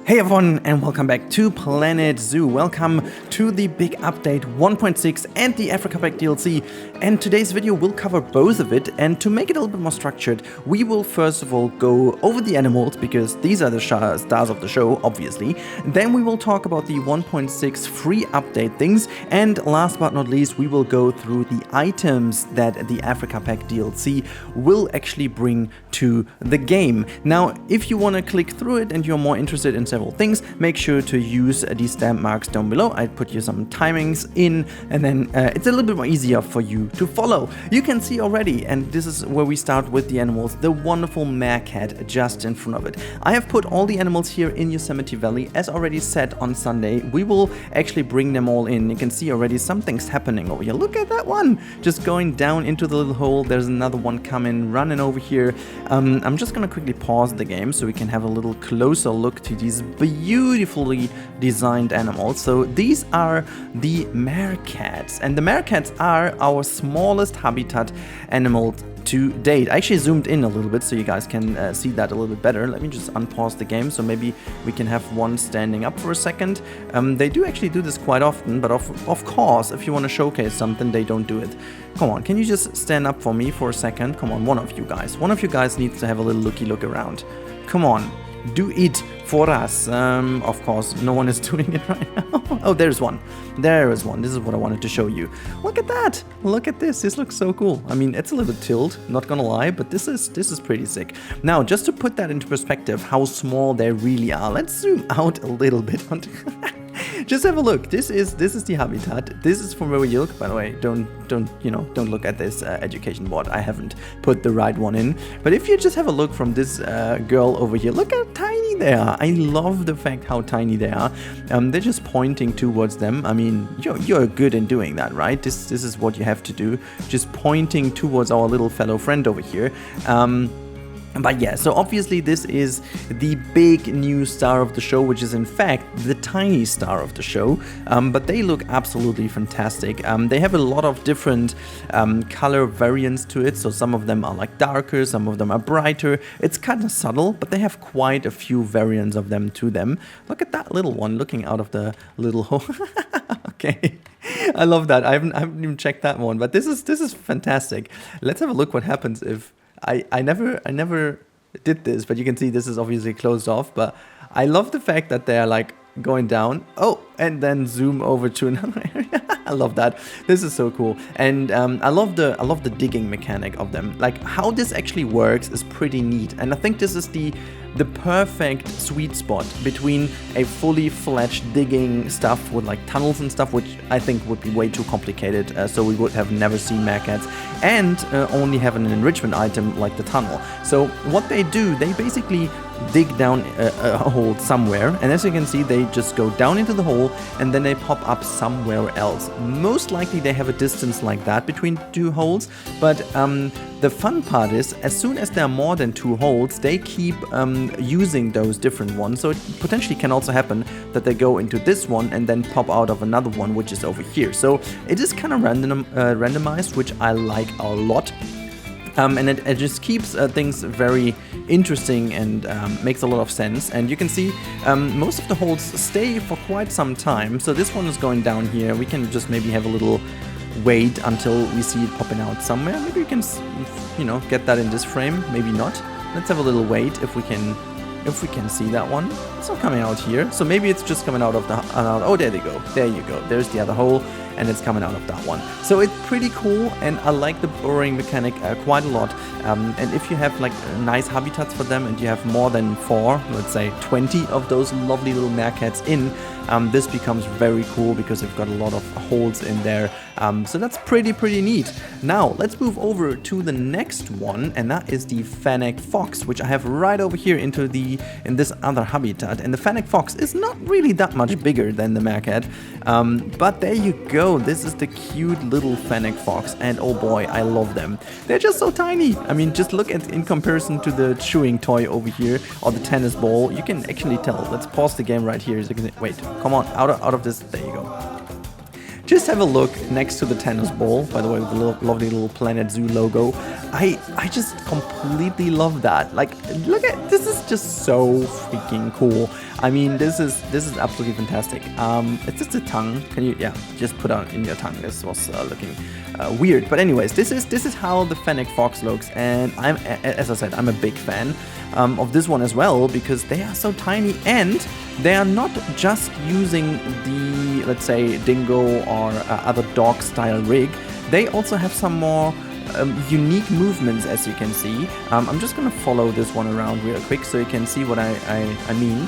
Hey everyone, and welcome back to Planet Zoo. Welcome to the big update 1.6 and the Africa Pack DLC. And today's video will cover both of it, and to make it a little bit more structured, we will first of all go over the animals, because these are the stars of the show, obviously. Then we will talk about the 1.6 free update things, and last but not least, we will go through the items that the Africa Pack DLC will actually bring to the game. Now, if you want to click through it and you're more interested in several things, make sure to use these stamp marks down below. I put you some timings in, and then it's a little bit more easier for you to follow. You can see already, and this is where we start with the animals, the wonderful Meerkat just in front of it. I have put all the animals here in Yosemite Valley. As already said on Sunday, we will actually bring them all in. You can see already something's happening over here. Look at that one, just going down into the little hole. There's another one coming, running over here. I'm just gonna quickly pause the game so we can have a little closer look to these beautifully designed animals. So these are the Meerkats, and the Meerkats are our smallest habitat animal to date. I actually zoomed in a little bit so you guys can see that a little bit better. Let me just unpause the game so maybe we can have one standing up for a second. They do actually do this quite often, but of course, if you want to showcase something, they don't do it. Come on, can you just stand up for me for a second? Come on, one of you guys needs to have a little looky look around. Come on, do it for us. Of course, no one is doing it right now. Oh, there's one. There is one. This is what I wanted to show you. Look at that. Look at this. This looks so cool. I mean, it's a little bit tilt, not gonna lie, but this is pretty sick. Now, just to put that into perspective, how small they really are, let's zoom out a little bit. Just have a look. This is the habitat. This is from where we look. By the way, don't look at this education board. I haven't put the right one in. But if you just have a look from this girl over here, look how tiny they are. I love the fact how tiny they are. They're just pointing towards them. I mean, you're good in doing that, right? This is what you have to do. Just pointing towards our little fellow friend over here. But yeah, so obviously this is the big new star of the show, which is in fact the tiny star of the show. But they look absolutely fantastic. They have a lot of different color variants to it. So some of them are like darker, some of them are brighter. It's kind of subtle, but they have quite a few variants of them to them. Look at that little one looking out of the little hole. Okay, I love that. I haven't even checked that one, but this is fantastic. Let's have a look what happens if I never did this, but you can see this is obviously closed off. But I love the fact that they are like going down, oh, and then zoom over to another area. I love that. This is so cool, and I love the digging mechanic of them. Like how this actually works is pretty neat, and I think this is the perfect sweet spot between a fully fledged digging stuff with like tunnels and stuff, which I think would be way too complicated, so we would have never seen Meerkats, and only have an enrichment item like the tunnel. So what they do, they basically dig down a hole somewhere, and as you can see, they just go down into the hole and then they pop up somewhere else. Most likely they have a distance like that between two holes, but the fun part is, as soon as there are more than two holes, they keep using those different ones. So it potentially can also happen that they go into this one and then pop out of another one, which is over here. So it is kind of randomized, which I like a lot. And it just keeps things very interesting and makes a lot of sense. And you can see most of the holes stay for quite some time. So this one is going down here. We can just maybe have a little wait until we see it popping out somewhere. Maybe we can, get that in this frame. Maybe not. Let's have a little wait if we can see that one. It's not coming out here. So maybe it's just coming out of the... oh, there they go. There you go. There's the other hole, and it's coming out of that one. So it's pretty cool, and I like the burrowing mechanic quite a lot. And if you have like nice habitats for them and you have more than 4, let's say 20 of those lovely little Meerkats in, this becomes very cool because they've got a lot of holes in there. So that's pretty neat. Now let's move over to the next one, and that is the Fennec Fox, which I have right over here in this other habitat. And the Fennec Fox is not really that much bigger than the Meerkat, but there you go. This is the cute little Fennec Fox, and oh boy, I love them. They're just so tiny. I mean, just look at in comparison to the chewing toy over here or the tennis ball. You can actually tell. Let's pause the game right here. So you can, wait, come on, out of this. There you go. just have a look next to the tennis ball, by the way, with the lovely little Planet Zoo logo. I just completely love that. Like, look at this, is just so freaking cool. I mean, this is absolutely fantastic. It's just a tongue. Can you, yeah, just put on in your tongue. This was looking weird, but anyways, this is how the Fennec Fox looks, and as I said, I'm a big fan of this one as well, because they are so tiny, and they are not just using the, let's say, dingo or other dog style rig. They also have some more unique movements, as you can see. I'm just gonna follow this one around real quick so you can see what I mean.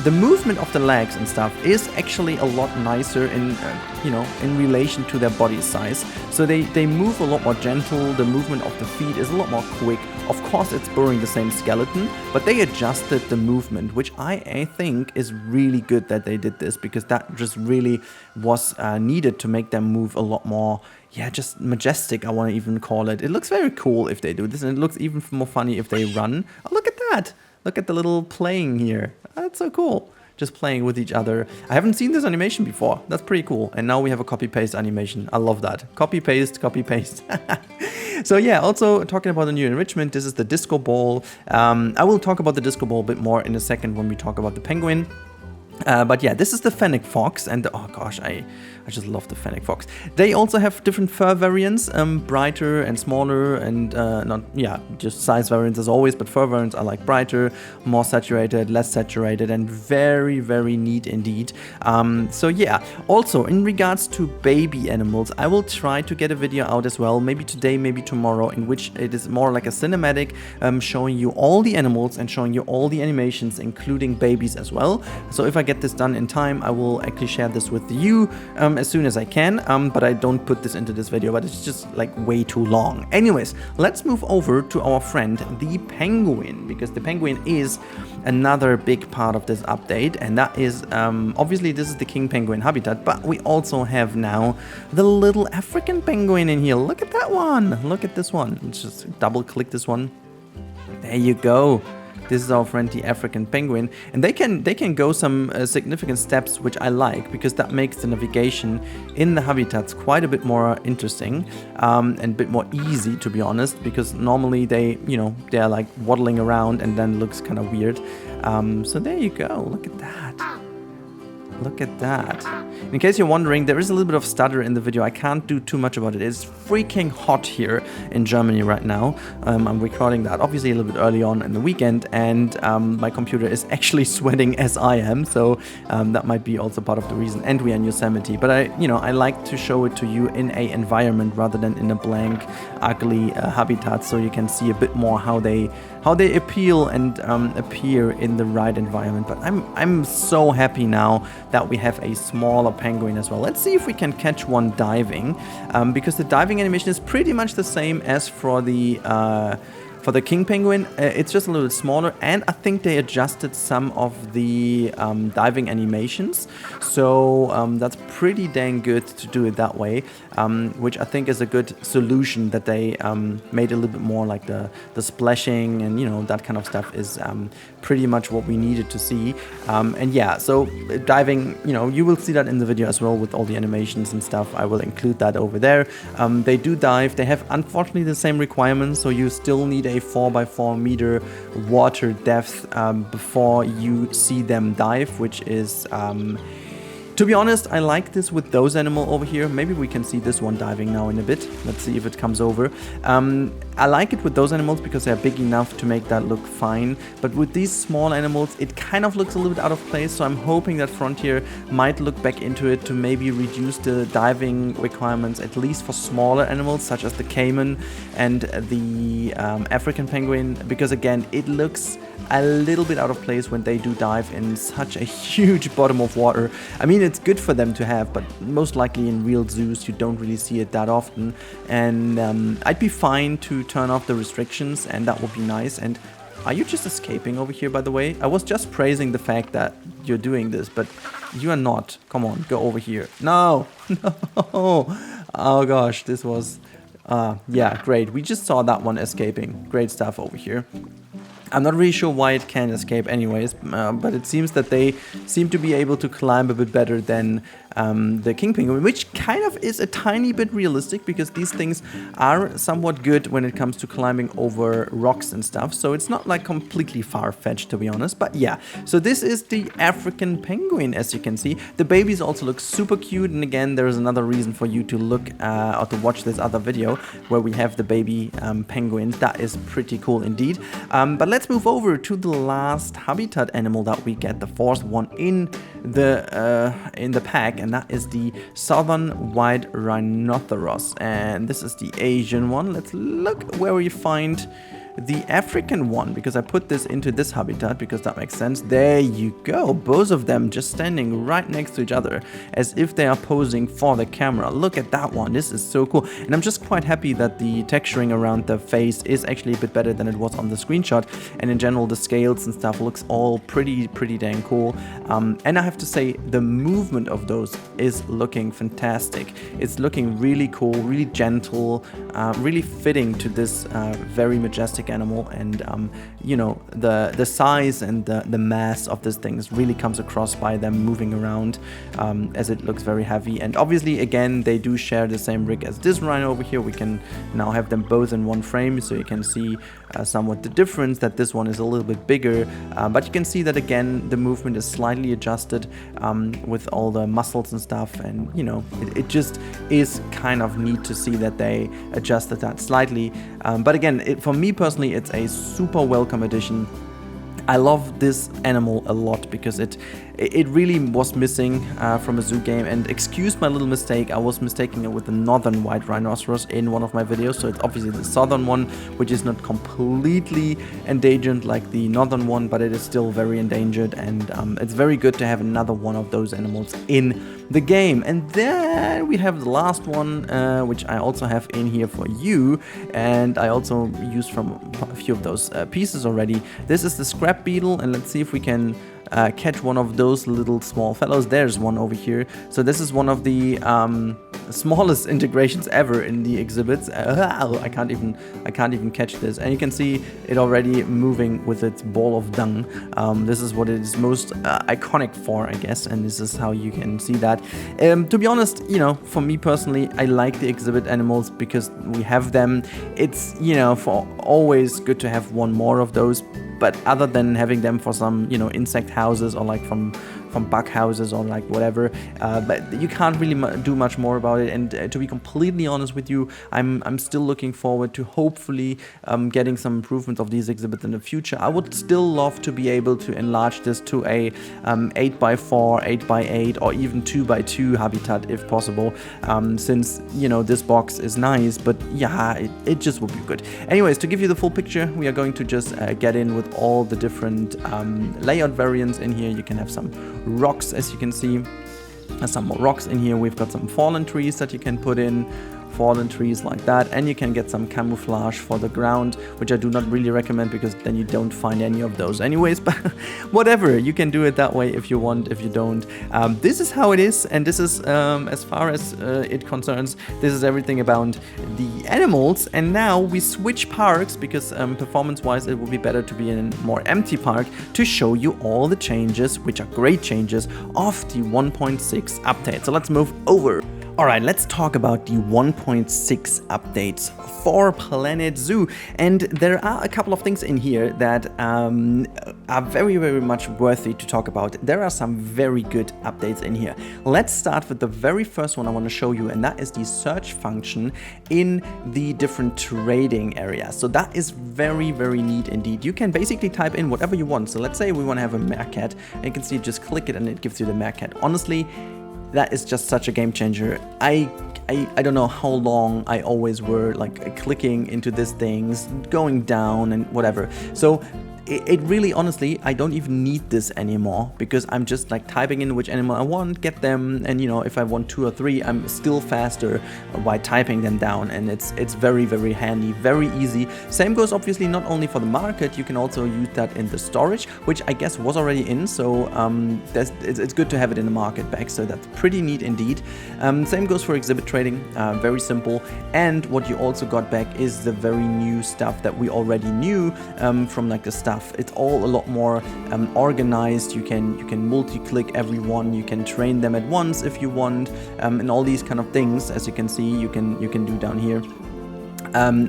The movement of the legs and stuff is actually a lot nicer in, you know, in relation to their body size. So they move a lot more gentle. The movement of the feet is a lot more quick. Of course, it's borrowing the same skeleton, but they adjusted the movement, which I think is really good that they did this, because that just really was needed to make them move a lot more, yeah, just majestic, I want to even call it. It looks very cool if they do this, and it looks even more funny if they run. Oh, look at that! Look at the little playing here. That's so cool. Just playing with each other. I haven't seen this animation before. That's pretty cool. And now we have a copy-paste animation. I love that. Copy-paste, copy-paste. So yeah, also talking about the new enrichment, this is the disco ball. I will talk about the disco ball a bit more in a second when we talk about the penguin. But yeah, this is the Fennec Fox, and oh gosh, I just love the Fennec Fox. They also have different fur variants, brighter and smaller, and not, yeah, just size variants as always, but fur variants are like brighter, more saturated, less saturated, and very, very neat indeed. So yeah, also in regards to baby animals, I will try to get a video out as well, maybe today, maybe tomorrow, in which it is more like a cinematic, showing you all the animals and showing you all the animations, including babies as well. So if I get this done in time, I will actually share this with you as soon as I can, but I don't put this into this video, but it's just like way too long. Anyways, let's move over to our friend the penguin, because the penguin is another big part of this update, and that is obviously this is the king penguin habitat, but we also have now the little African penguin in here. Look at that one. Look at this one. Let's just double click this one. There you go. This is our friend the African penguin, and they can go some significant steps, which I like, because that makes the navigation in the habitats quite a bit more interesting and a bit more easy, to be honest, because normally they are like waddling around and then looks kind of weird. So there you go. Look at that. Look at that. In case you're wondering, there is a little bit of stutter in the video. I can't do too much about it. It's freaking hot here in Germany right now. I'm recording that obviously a little bit early on in the weekend, and my computer is actually sweating as I am, so that might be also part of the reason. And we are in Yosemite, but I like to show it to you in a environment rather than in a blank, ugly habitat, so you can see a bit more how they appeal and appear in the right environment. But I'm so happy now that we have a smaller penguin as well. Let's see if we can catch one diving, because the diving animation is pretty much the same as for the king penguin. It's just a little bit smaller, and I think they adjusted some of the diving animations, so that's pretty dang good to do it that way, which I think is a good solution, that they made a little bit more like the splashing and that kind of stuff is pretty much what we needed to see. And yeah, so diving, you will see that in the video as well with all the animations and stuff. I will include that over there. They do dive. They have unfortunately the same requirements, so you still need a 4x4 meter water depth before you see them dive, which is to be honest, I like this with those animals over here. Maybe we can see this one diving now in a bit. Let's see if it comes over. I like it with those animals because they're big enough to make that look fine. But with these small animals, it kind of looks a little bit out of place. So I'm hoping that Frontier might look back into it to maybe reduce the diving requirements, at least for smaller animals such as the caiman and the African penguin. Because again, it looks a little bit out of place when they do dive in such a huge bottom of water. I mean, it's good for them to have, but most likely in real zoos you don't really see it that often. And I'd be fine to turn off the restrictions, and that would be nice. And are you just escaping over here, by the way? I was just praising the fact that you're doing this, but you are not. Come on, go over here. No, no. Oh gosh, this was yeah, great. We just saw that one escaping. Great stuff over here. I'm not really sure why it can escape anyways, but it seems that they seem to be able to climb a bit better than the king penguin, which kind of is a tiny bit realistic because these things are somewhat good when it comes to climbing over rocks and stuff. So it's not like completely far-fetched, to be honest. But yeah, so this is the African penguin, as you can see. The babies also look super cute, and again, there's another reason for you to look or to watch this other video where we have the baby penguins. That is pretty cool indeed. But let's move over to the last habitat animal that we get, the fourth one in the pack, and that is the Southern White Rhinoceros. And this is the Asian one. Let's look where we find the African one, because I put this into this habitat because that makes sense. There you go, both of them just standing right next to each other as if they are posing for the camera. Look at that one, this is so cool. And I'm just quite happy that the texturing around the face is actually a bit better than it was on the screenshot, and in general the scales and stuff looks all pretty dang cool. And I have to say, the movement of those is looking fantastic. It's looking really cool, really gentle, really fitting to this very majestic animal, and you know, the size and the mass of this thing really comes across by them moving around, as it looks very heavy. And obviously, again, they do share the same rig as this rhino over here. We can now have them both in one frame, so you can see somewhat the difference, that this one is a little bit bigger, but you can see that again the movement is slightly adjusted with all the muscles and stuff, and you know, it just is kind of neat to see that they adjusted that slightly. But again, for me personally, it's a super welcome addition. I love this animal a lot because it really was missing from a zoo game. And excuse my little mistake, I was mistaking it with the Northern White Rhinoceros in one of my videos. So it's obviously the southern one, which is not completely endangered like the northern one, but it is still very endangered. And it's very good to have another one of those animals in the game. And then we have the last one, which I also have in here for you, and I also used from a few of those pieces already. This is the Scarab Beetle, and let's see if we can catch one of those little small fellows. There's one over here. So this is one of the smallest integrations ever in the exhibits. I can't even catch this, and you can see it already moving with its ball of dung. This is what it is most iconic for, I guess, and this is how you can see that. To be honest, you know, for me personally, I like the exhibit animals because we have them. It's, you know, for always good to have one more of those. But other than having them for some, you know, insect houses or like from bug houses or like whatever, but you can't really do much more about it. And to be completely honest with you, I'm still looking forward to hopefully getting some improvements of these exhibits in the future. I would still love to be able to enlarge this to a 8x4, 8x8, or even 2x2 habitat if possible, since, you know, this box is nice, but yeah, it just would be good. Anyways, to give you the full picture, we are going to just get in with all the different layout variants in here. You can have some rocks, as you can see. There's some more rocks in here. We've got some fallen trees that you can put in, fallen trees like that, and you can get some camouflage for the ground, which I do not really recommend because then you don't find any of those anyways, but whatever, you can do it that way if you want. If you don't, this is how it is, and this is as far as it concerns, this is everything about the animals. And now we switch parks because performance wise it would be better to be in a more empty park to show you all the changes, which are great changes of the 1.6 update. So let's move over. Alright, let's talk about the 1.6 updates for Planet Zoo. And there are a couple of things in here that are very much worthy to talk about. There are some very good updates in here. Let's start with the very first one I want to show you, and that is the search function in the different trading areas. So that is very neat indeed. You can basically type in whatever you want. So let's say we want to have a meerkat, and you can see, just click it and it gives you the meerkat. Honestly, that is just such a game changer. I don't know how long I always were like clicking into these things, going down and whatever. So it really, honestly, I don't even need this anymore because I'm just like typing in which animal I want, get them, and you know, if I want 2 or 3, I'm still faster by typing them down, and it's very handy, very easy. Same goes obviously not only for the market, you can also use that in the storage, which I guess was already in, so it's good to have it in the market back, so that's pretty neat indeed. Same goes for exhibit trading, very simple. And what you also got back is the very new stuff that we already knew from like the start stuff. It's all a lot more organized. You can multi-click everyone. You can train them at once if you want, and all these kind of things. As you can see, you can do down here.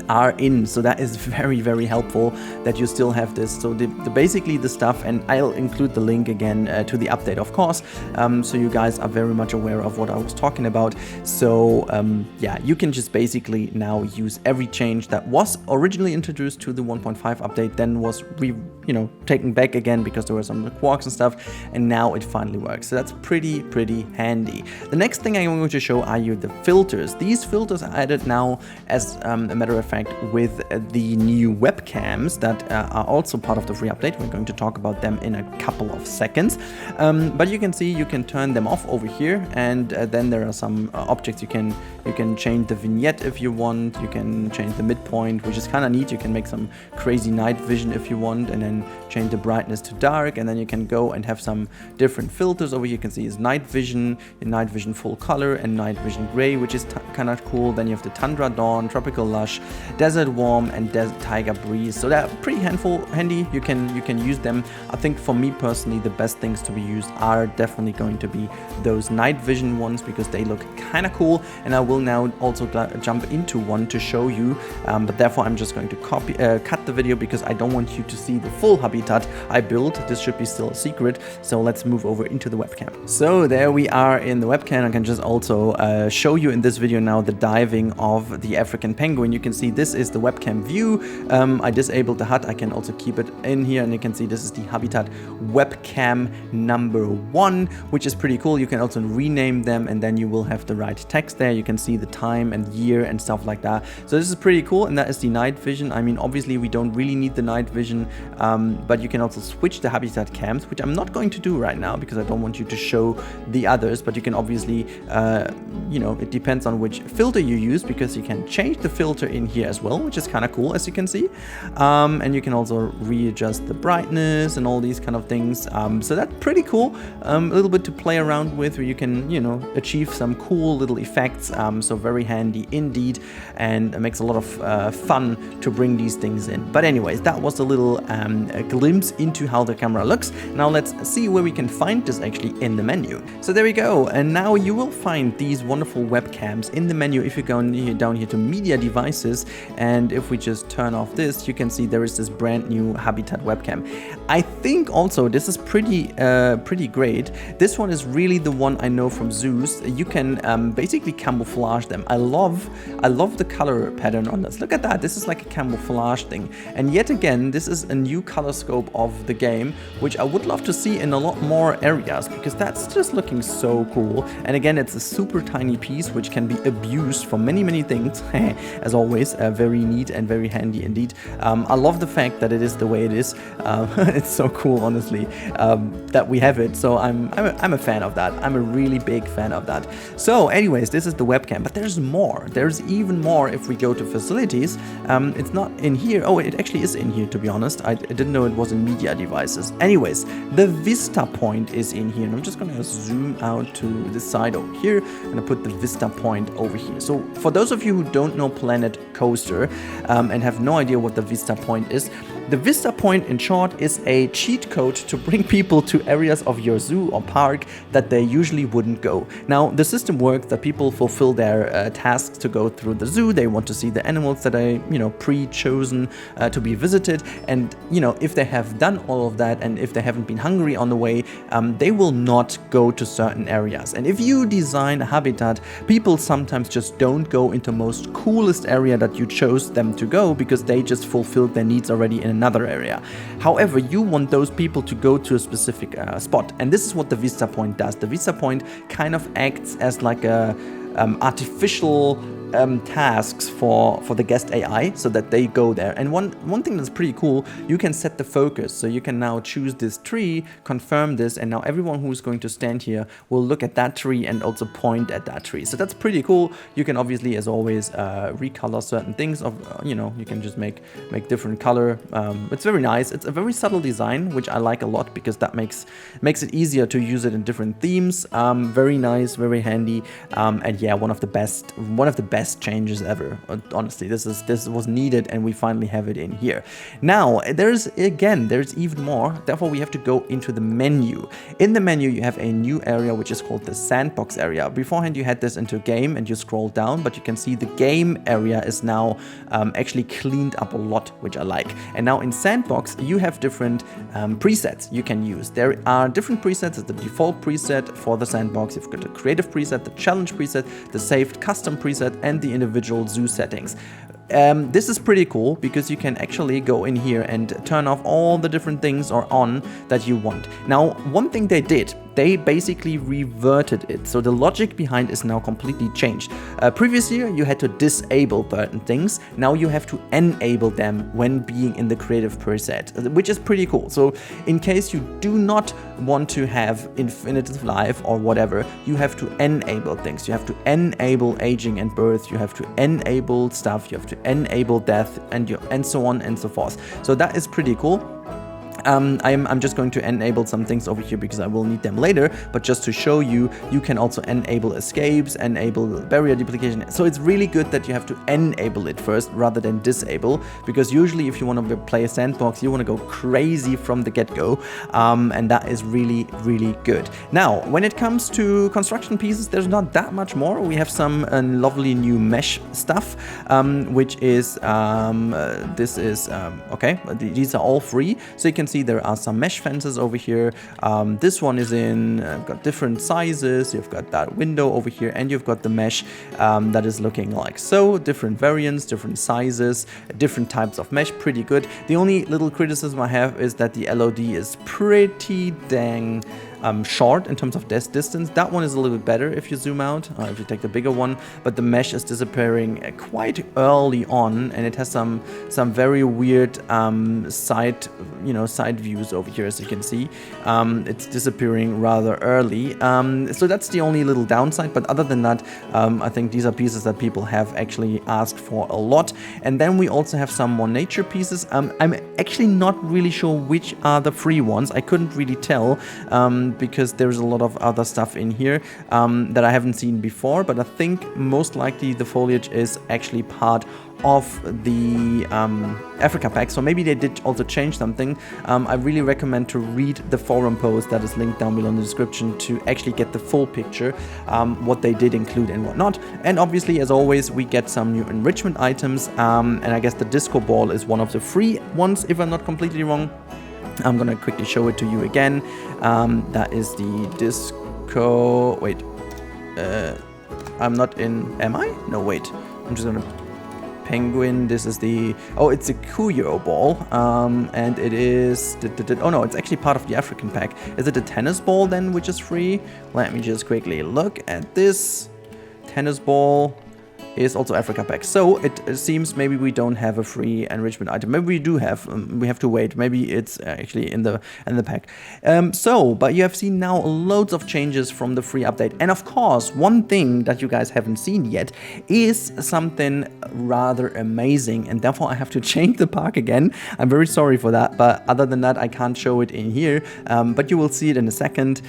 Are in, so that is very, very helpful that you still have this. So basically the stuff, and I'll include the link again to the update, of course, so you guys are very much aware of what I was talking about. So yeah, you can just basically now use every change that was originally introduced to the 1.5 update, then was taken back again because there were some quarks and stuff, and now it finally works. So that's pretty handy. The next thing I'm going to show are you the filters. These filters are added now as a matter of fact with the new webcams that are also part of the free update. We're going to talk about them in a couple of seconds, but you can see you can turn them off over here, and then there are some objects you can change the vignette if you want. You can change the midpoint, which is kind of neat. You can make some crazy night vision if you want, and then change the brightness to dark, and then you can go and have some different filters. Over here you can see is night vision full color, and night vision gray, which is kind of cool. Then you have the tundra dawn, tropical lush, desert warm, and desert tiger breeze. So they're pretty handy. You can use them. I think for me personally, the best things to be used are definitely going to be those night vision ones, because they look kind of cool, and I will now also jump into one to show you, but therefore I'm just going to cut the video because I don't want you to see the full habitat I built. This should be still a secret, so let's move over into the webcam. So there we are in the webcam. I can just also show you in this video now the diving of the African penguin. You can see this is the webcam view. I disabled the HUD. I can also keep it in here, and you can see this is the habitat webcam number 1, which is pretty cool. You can also rename them, and then you will have the right text there. You can see the time and year and stuff like that. So this is pretty cool, and that is the night vision. I mean, obviously we don't really need the night vision, but you can also switch the habitat cams, which I'm not going to do right now because I don't want you to show the others, but you can obviously, it depends on which filter you use, because you can change the filter in here as well, which is kind of cool, as you can see, and you can also readjust the brightness and all these kind of things, so that's pretty cool. A little bit to play around with, where you can achieve some cool little effects, so very handy indeed, and it makes a lot of fun to bring these things in. But anyways, that was a little glimpse into how the camera looks. Now let's see where we can find this actually in the menu. So there we go, and now you will find these wonderful webcams in the menu if you go down here to media devices, and if we just turn off this, you can see there is this brand new habitat webcam. I think also this is pretty great. This one is really the one I know from zoos. You can basically camouflage them. I love the color pattern on this. Look at that. This is like a camouflage thing, and yet again this is a new color scope of the game, which I would love to see in a lot more areas, because that's just looking so cool. And again, it's a super tiny piece which can be abused for many things. As always, very neat and very handy indeed. I love the fact that it is the way it is. It's so cool, honestly, that we have it. So I'm a fan of that. I'm a really big fan of that. So anyways, this is the webcam, but there's more. There's even more if we go to facilities. It's not in here. Oh, it actually is in here, to be honest. I didn't know it was in media devices. Anyways, the vista point is in here, and I'm just gonna zoom out to this side over here, and I put the vista point over here. So for those of you who don't know Planet Coaster and have no idea what the vista point is, the vista point in short is a cheat code to bring people to areas of your zoo or park that they usually wouldn't go. Now the system works that people fulfill their tasks to go through the zoo. They want to see the animals that are pre-chosen to be visited, and if they have done all of that, and if they haven't been hungry on the way, they will not go to certain areas. And if you design a habitat, people sometimes just don't go into most coolest area that you chose them to go, because they just fulfilled their needs already in another area. However, you want those people to go to a specific spot, and this is what the vista point does. The vista point kind of acts as like a artificial tasks for the guest AI, so that they go there. And one thing that's pretty cool, you can set the focus, so you can now choose this tree, confirm this, and now everyone who's going to stand here will look at that tree and also point at that tree. So that's pretty cool. You can obviously, as always, recolor certain things of you can just make different color. It's very nice. It's a very subtle design, which I like a lot, because that makes it easier to use it in different themes. Very nice, very handy, and yeah, one of the best best changes ever. Honestly, this was needed, and we finally have it in here. Now, there's even more. Therefore, we have to go into the menu. In the menu, you have a new area which is called the sandbox area. Beforehand, you had this into game, and you scroll down, but you can see the game area is now actually cleaned up a lot, which I like. And now in sandbox, you have different presets you can use. There are different presets. The default preset for the sandbox. You've got the creative preset, the challenge preset, the saved custom preset, and the individual zoo settings. This is pretty cool because you can actually go in here and turn off all the different things or on that you want. Now, one thing they did, they basically reverted it. So the logic behind is now completely changed. Previously, you had to disable certain things. Now you have to enable them when being in the creative preset, which is pretty cool. So in case you do not want to have infinitive life or whatever, you have to enable things. You have to enable aging and birth. You have to enable stuff. You have to enable death, and so on and so forth. So that is pretty cool. I'm just going to enable some things over here because I will need them later, but just to show you, you can also enable escapes, enable barrier duplication. So it's really good that you have to enable it first rather than disable, because usually if you want to play a sandbox, you want to go crazy from the get-go, and that is really, really good. Now, when it comes to construction pieces, there's not that much more. We have some lovely new mesh stuff, which is, okay, these are all free, so you can see there are some mesh fences over here. This one is in got different sizes. You've got that window over here, and you've got the mesh that is looking like so. Different variants, different sizes, different types of mesh. Pretty good. The only little criticism I have is that the LOD is pretty dang short in terms of distance. That one is a little bit better if you zoom out, if you take the bigger one, but the mesh is disappearing quite early on, and it has some very weird side views over here, as you can see. It's disappearing rather early, so that's the only little downside, but other than that, I think these are pieces that people have actually asked for a lot. And then we also have some more nature pieces. I'm actually not really sure which are the free ones. I couldn't really tell, because there's a lot of other stuff in here that I haven't seen before, but I think most likely the foliage is actually part of the Africa pack, so maybe they did also change something. I really recommend to read the forum post that is linked down below in the description to actually get the full picture, what they did include and what not. And obviously, as always, we get some new enrichment items, and I guess the disco ball is one of the free ones, if I'm not completely wrong. I'm gonna quickly show it to you again. That is the disco. Wait, I'm not in. Am I? No, wait. I'm just gonna. Penguin. This is the. Oh, it's a Kuyo ball. And it is. Oh no, it's actually part of the African pack. Is it a tennis ball then, which is free? Let me just quickly look at this. Tennis ball is also Africa pack. So it seems maybe we don't have a free enrichment item. Maybe we do have. We have to wait. Maybe it's actually in the pack. But you have seen now loads of changes from the free update. And of course, one thing that you guys haven't seen yet is something rather amazing. And therefore, I have to change the park again. I'm very sorry for that. But other than that, I can't show it in here. But you will see it in a second.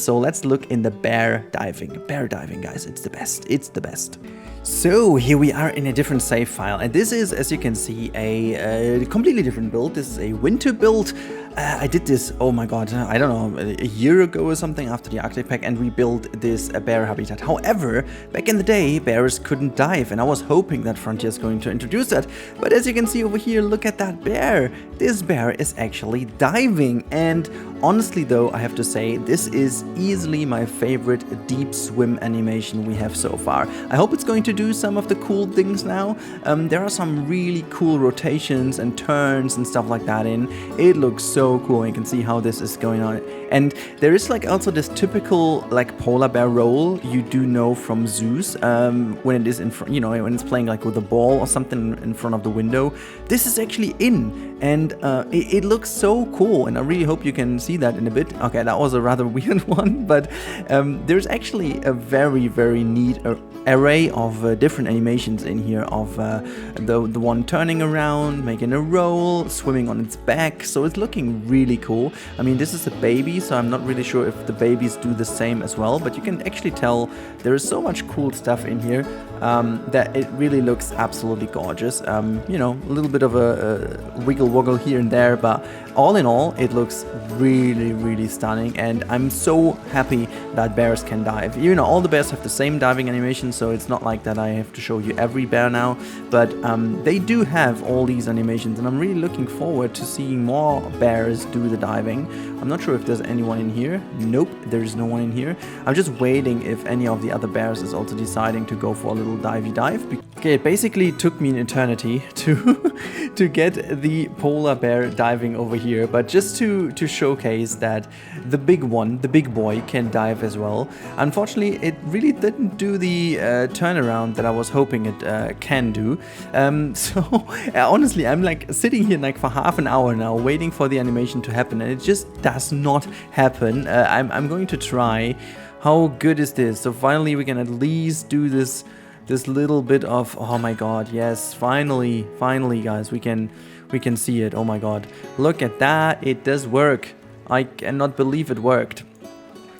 So let's look in the bear diving. Bear diving, guys. It's the best. It's the best. So here we are in a different save file, and this is, as you can see, a completely different build. This is a winter build. I did this, oh my god, I don't know, a year ago or something after the Arctic pack, and we built this bear habitat. However, back in the day, bears couldn't dive, and I was hoping that Frontier is going to introduce that. But as you can see over here, look at that bear. This bear is actually diving, and honestly though, I have to say, this is easily my favorite deep swim animation we have so far. I hope it's going to do some of the cool things now. There are some really cool rotations and turns and stuff like that in. It looks so cool. You can see how this is going on. And there is like also this typical like polar bear roll you do know from zoos, when it is in front, you know, when it's playing like with a ball or something in front of the window. This is actually in, and it looks so cool, and I really hope you can see that in a bit. Okay, that was a rather weird one, but there's actually a very, very neat array of different animations in here of the one turning around, making a roll, swimming on its back. So it's looking looking really cool. I mean, this is a baby, so I'm not really sure if the babies do the same as well, but you can actually tell there is so much cool stuff in here that it really looks absolutely gorgeous. You know, a little bit of a wiggle woggle here and there, but all in all, it looks really, really stunning, and I'm so happy that bears can dive. You know, all the bears have the same diving animation, so it's not like that I have to show you every bear now, but they do have all these animations, and I'm really looking forward to seeing more bears do the diving. I'm not sure if there's anyone in here. Nope, there's no one in here. I'm just waiting if any of the other bears is also deciding to go for a little divey dive. Okay, it basically took me an eternity to get the polar bear diving over here, but just to showcase that the big one, the big boy, can dive as well. Unfortunately, it really didn't do the turnaround that I was hoping it can do. So honestly, I'm like sitting here like for half an hour now waiting for the animation to happen, and it just does not happen. I'm going to try. How good is this? So finally we can at least do this little bit of, oh my god, yes, finally guys, we can see it. Oh my god, look at that, it does work. I cannot believe it worked.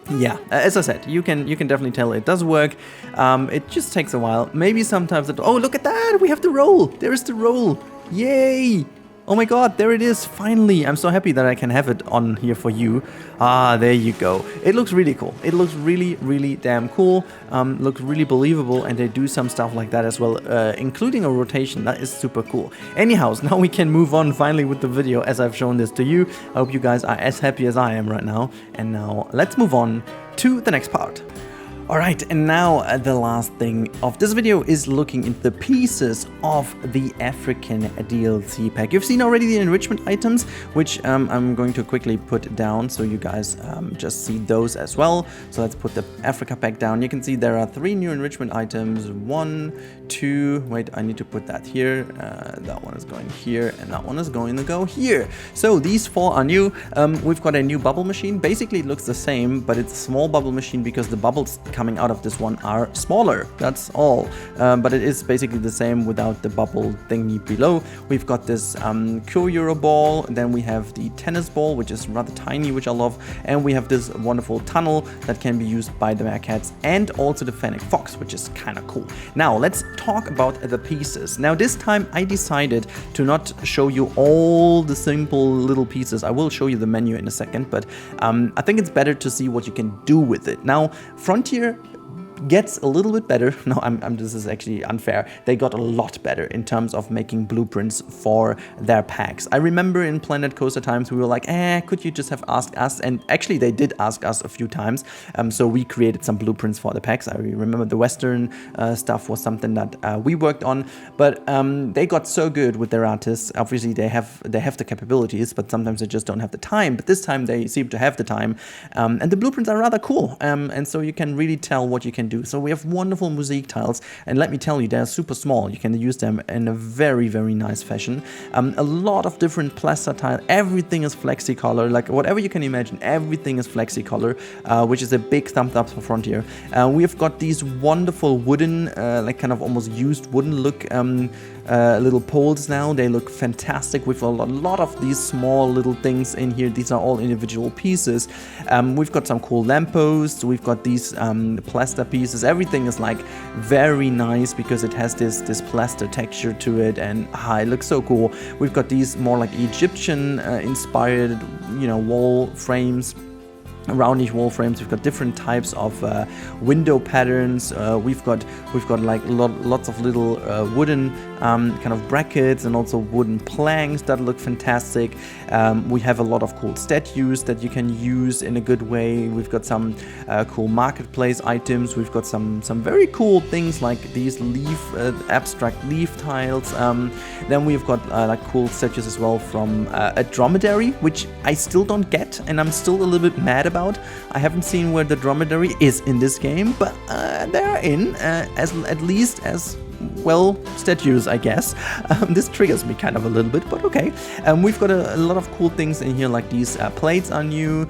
Yeah, as I said, you can definitely tell it does work. It just takes a while. Maybe sometimes oh, look at that, we have the roll. There is the roll. Yay. Oh my god, there it is, finally. I'm so happy that I can have it on here for you. Ah, there you go. It looks really cool. It looks really, really damn cool. Looks really believable, and they do some stuff like that as well, including a rotation. That is super cool. Anyhow, now we can move on finally with the video as I've shown this to you. I hope you guys are as happy as I am right now. And now let's move on to the next part. Alright, and now the last thing of this video is looking into the pieces of the African DLC pack. You've seen already the enrichment items, which I'm going to quickly put down so you guys just see those as well. So let's put the Africa pack down. You can see there are 3 new enrichment items. 1, 2, wait, I need to put that here. That one is going here, and that one is going to go here. So these 4 are new. We've got a new bubble machine. Basically it looks the same, but it's a small bubble machine because the bubbles coming out of this one are smaller, that's all, but it is basically the same without the bubble thingy below. We've got this Euro ball, then we have the tennis ball, which is rather tiny, which I love, and we have this wonderful tunnel that can be used by the Meerkats, and also the Fennec Fox, which is kind of cool. Now let's talk about the pieces. Now this time I decided to not show you all the simple little pieces. I will show you the menu in a second, but I think it's better to see what you can do with it. Now Frontier gets a little bit better. No, this is actually unfair. They got a lot better in terms of making blueprints for their packs. I remember in Planet Coaster times we were like, could you just have asked us? And actually they did ask us a few times. So we created some blueprints for the packs. I remember the Western stuff was something that we worked on, but they got so good with their artists. Obviously they have the capabilities, but sometimes they just don't have the time. But this time they seem to have the time, and the blueprints are rather cool. And so you can really tell what you can do. So we have wonderful mosaic tiles, and let me tell you, they're super small. You can use them in a very, very nice fashion. A lot of different plaster tile. Everything is flexi-color, like whatever you can imagine. Everything is flexi-color, which is a big thumbs up for Frontier. We've got these wonderful wooden, like kind of almost used wooden look little poles now. They look fantastic with a lot of these small little things in here. These are all individual pieces. We've got some cool lampposts. We've got these plaster pieces. Everything is like very nice because it has this plaster texture to it, and it looks so cool. We've got these more like Egyptian inspired, you know, wall frames. Roundish wall frames. We've got different types of window patterns. We've got like lots of little wooden kind of brackets, and also wooden planks that look fantastic. We have a lot of cool statues that you can use in a good way. We've got some cool marketplace items. We've got some very cool things like these abstract leaf tiles. Then we've got like cool statues as well from a dromedary, which I still don't get, and I'm still a little bit mad about. I haven't seen where the dromedary is in this game, but they're in, at least as well, statues, I guess. This triggers me kind of a little bit, but okay. We've got a lot of cool things in here, like these plates are new.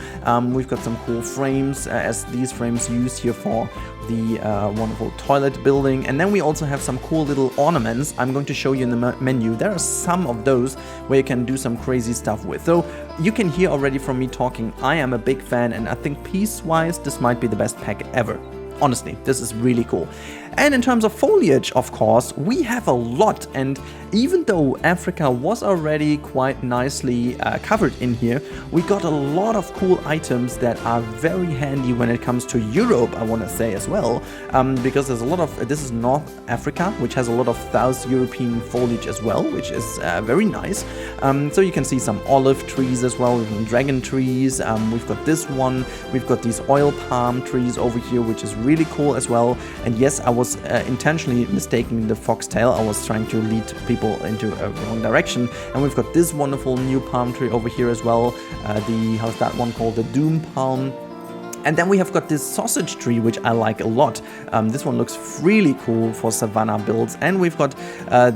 We've got some cool frames, as these frames used here for the wonderful toilet building. And then we also have some cool little ornaments I'm going to show you in the menu. There are some of those where you can do some crazy stuff with. So you can hear already from me talking, I am a big fan, and I think piece-wise this might be the best pack ever. Honestly, this is really cool. And in terms of foliage, of course, we have a lot. And even though Africa was already quite nicely covered in here, we got a lot of cool items that are very handy when it comes to Europe, I want to say as well. Because there's a lot of, this is North Africa, which has a lot of South European foliage as well, which is very nice. So you can see some olive trees as well, dragon trees. We've got this one. We've got these oil palm trees over here, which is really cool as well. And yes, I was intentionally mistaking the foxtail. I was trying to lead people into a wrong direction. And we've got this wonderful new palm tree over here as well. How's that one called? The doom palm. And then we have got this sausage tree, which I like a lot. This one looks really cool for savanna builds. And we've got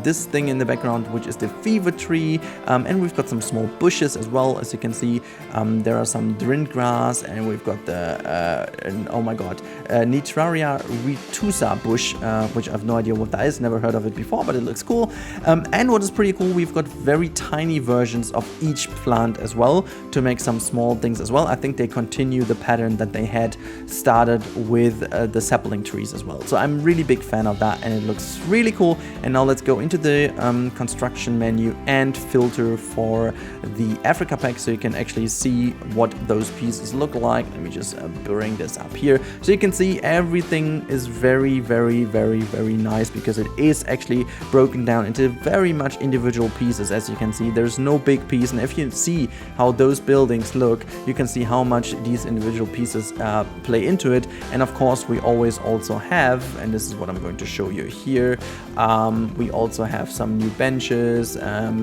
this thing in the background, which is the fever tree. And we've got some small bushes as well, as you can see. There are some drind grass, and we've got the, oh my god, Nitraria retusa bush, which I have no idea what that is. Never heard of it before, but it looks cool. And what is pretty cool, we've got very tiny versions of each plant as well to make some small things as well. I think they continue the pattern that they had started with the sapling trees as well. So I'm really big fan of that, and it looks really cool. And now let's go into the construction menu and filter for the Africa pack so you can actually see what those pieces look like. Let me just bring this up here. So you can see everything is very, very, very, very nice, because it is actually broken down into very much individual pieces. As you can see, there's no big piece, and if you see how those buildings look, you can see how much these individual pieces play into it. And of course we always also have, and this is what I'm going to show you here, we also have some new benches,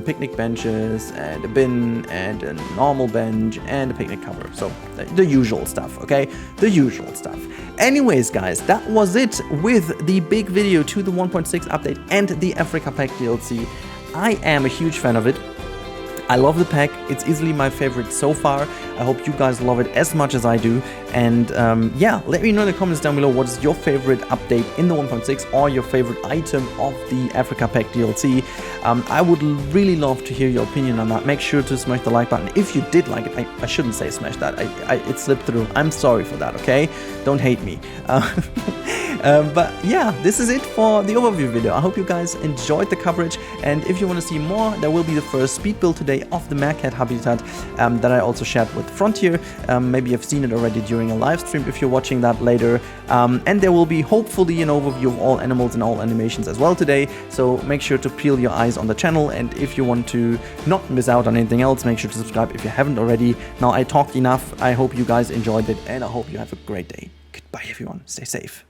picnic benches, and a bin, and a normal bench, and a picnic cover. So the usual stuff, okay? The usual stuff. Anyways guys, that was it with the big video to the 1.6 update and the Africa pack DLC. I am a huge fan of it. I love the pack. It's easily my favorite so far. I hope you guys love it as much as I do. And yeah, let me know in the comments down below what is your favorite update in the 1.6 or your favorite item of the Africa pack DLC. I would really love to hear your opinion on that. Make sure to smash the like button if you did like it. I shouldn't say smash that. It slipped through. I'm sorry for that, okay? Don't hate me. But yeah, this is it for the overview video. I hope you guys enjoyed the coverage, and if you want to see more, there will be the first speed build today of the Meerkat habitat that I also shared with Frontier. Maybe you've seen it already during a live stream if you're watching that later. And there will be hopefully an overview of all animals and all animations as well today, so make sure to peel your eyes on the channel. And if you want to not miss out on anything else, make sure to subscribe if you haven't already. Now I talked enough. I hope you guys enjoyed it, and I hope you have a great day. Goodbye everyone, stay safe.